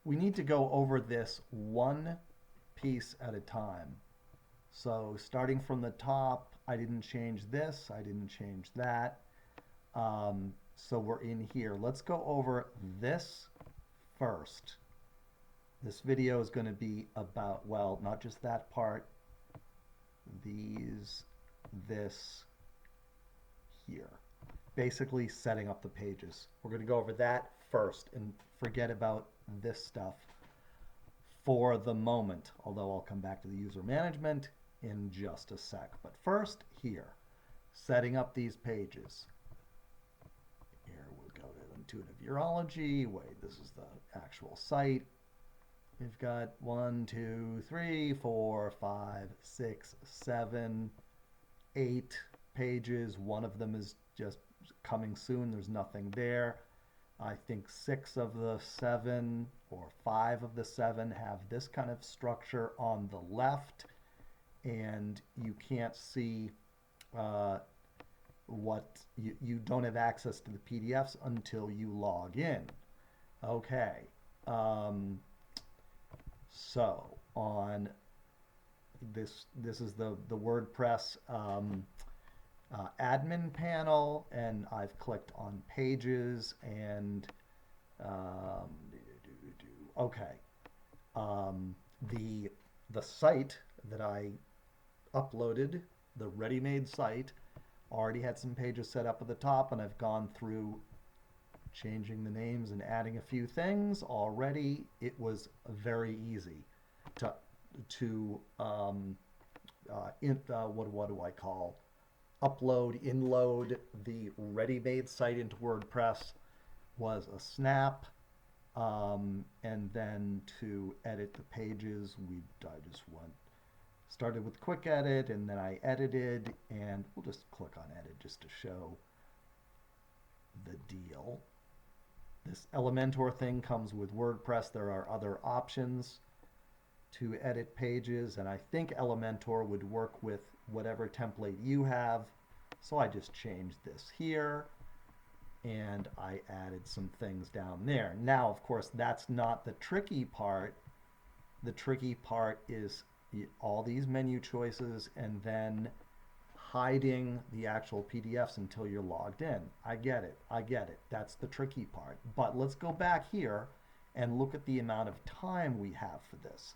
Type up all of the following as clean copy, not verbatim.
we need to go over this one piece at a time. So starting from the top, I didn't change this, I didn't change that. So we're in here. Let's go over this first. This video is going to be about, well, not just that part, these, this, here. Basically setting up the pages. We're going to go over that first and forget about this stuff for the moment, although I'll come back to the user management in just a sec. But first, here, setting up these pages. Here we'll go to Intuitive Urology. Wait, this is the actual site. We've got 1, 2, 3, 4, 5, 6, 7, 8 pages. One of them is just coming soon. There's nothing there. I think 6 of the 7 or 5 of the 7 have this kind of structure on the left, and you can't see what you don't have access to the PDFs until you log in. Okay. So on this is the WordPress admin panel, and I've clicked on pages and okay. The site that I uploaded, the ready-made site, already had some pages set up at the top, and I've gone through changing the names and adding a few things already. It was very easy to what do I call, upload, inload the ready-made site into WordPress was a snap. And then to edit the pages, I just started with quick edit, and then I edited, and we'll just click on edit just to show the deal. This Elementor thing comes with WordPress. There are other options to edit pages, and I think Elementor would work with whatever template you have. So I just changed this here, and I added some things down there. Now, of course, that's not the tricky part. The tricky part is all these menu choices and then hiding the actual PDFs until you're logged in. I get it. That's the tricky part. But let's go back here and look at the amount of time we have for this.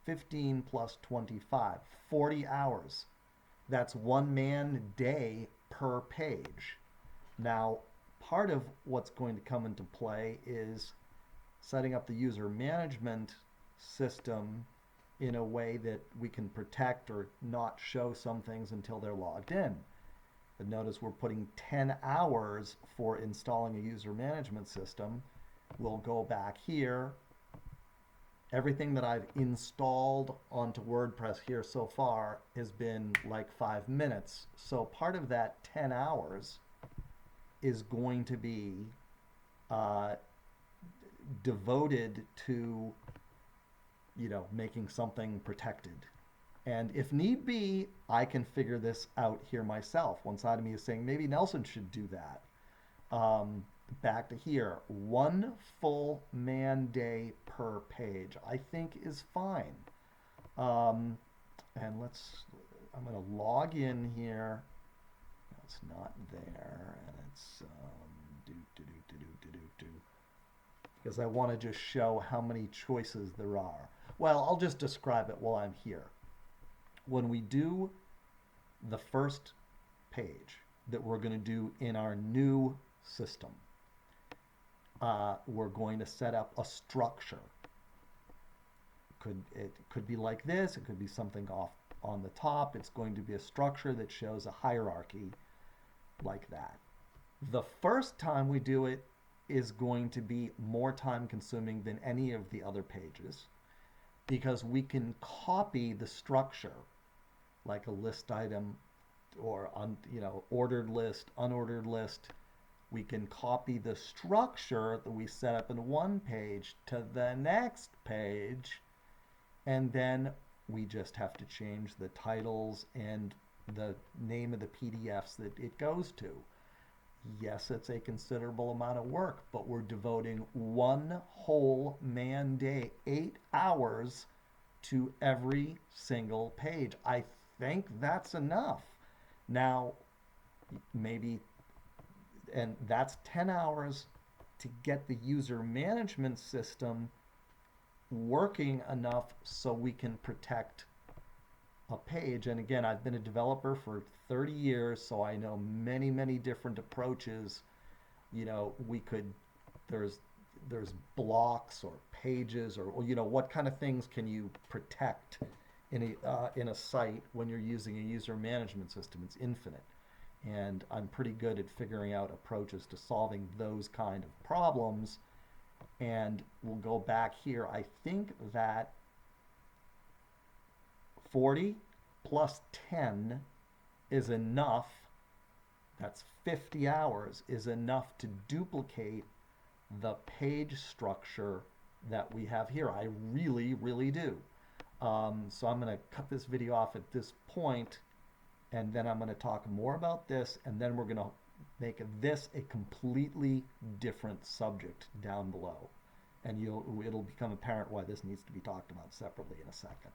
15 plus 25, 40 hours. That's 1 man day per page. Now, part of what's going to come into play is setting up the user management system in a way that we can protect or not show some things until they're logged in. But notice we're putting 10 hours for installing a user management system. We'll go back here. Everything that I've installed onto WordPress here so far has been like 5 minutes. So part of that 10 hours is going to be devoted to making something protected. And if need be, I can figure this out here myself. One side of me is saying maybe Nelson should do that. Back to here, 1 full man day per page, I think is fine. And I'm going to log in here. It's not there, and it's because I want to just show how many choices there are. Well, I'll just describe it while I'm here. When we do the first page that we're going to do in our new system, we're going to set up a structure. It could be like this. It could be something off on the top. It's going to be a structure that shows a hierarchy like that. The first time we do it is going to be more time consuming than any of the other pages, because we can copy the structure like a list item or ordered list, unordered list. We can copy the structure that we set up in one page to the next page, and then we just have to change the titles and the name of the PDFs that it goes to. Yes, it's a considerable amount of work, but we're devoting one whole man day, 8 hours to every single page. I think that's enough. Now, maybe, and that's 10 hours to get the user management system working enough so we can protect a page. And again, I've been a developer for 30 years, so I know many, many different approaches. You know, we could, there's, there's blocks or pages or, you know, what kind of things can you protect in a site when you're using a user management system? It's infinite. And I'm pretty good at figuring out approaches to solving those kind of problems. And we'll go back here. I think that 40 plus 10 is enough. That's 50 hours is enough to duplicate the page structure that we have here. I really, really do. So I'm going to cut this video off at this point, and then I'm going to talk more about this, and then we're going to make this a completely different subject down below. And it'll become apparent why this needs to be talked about separately in a second.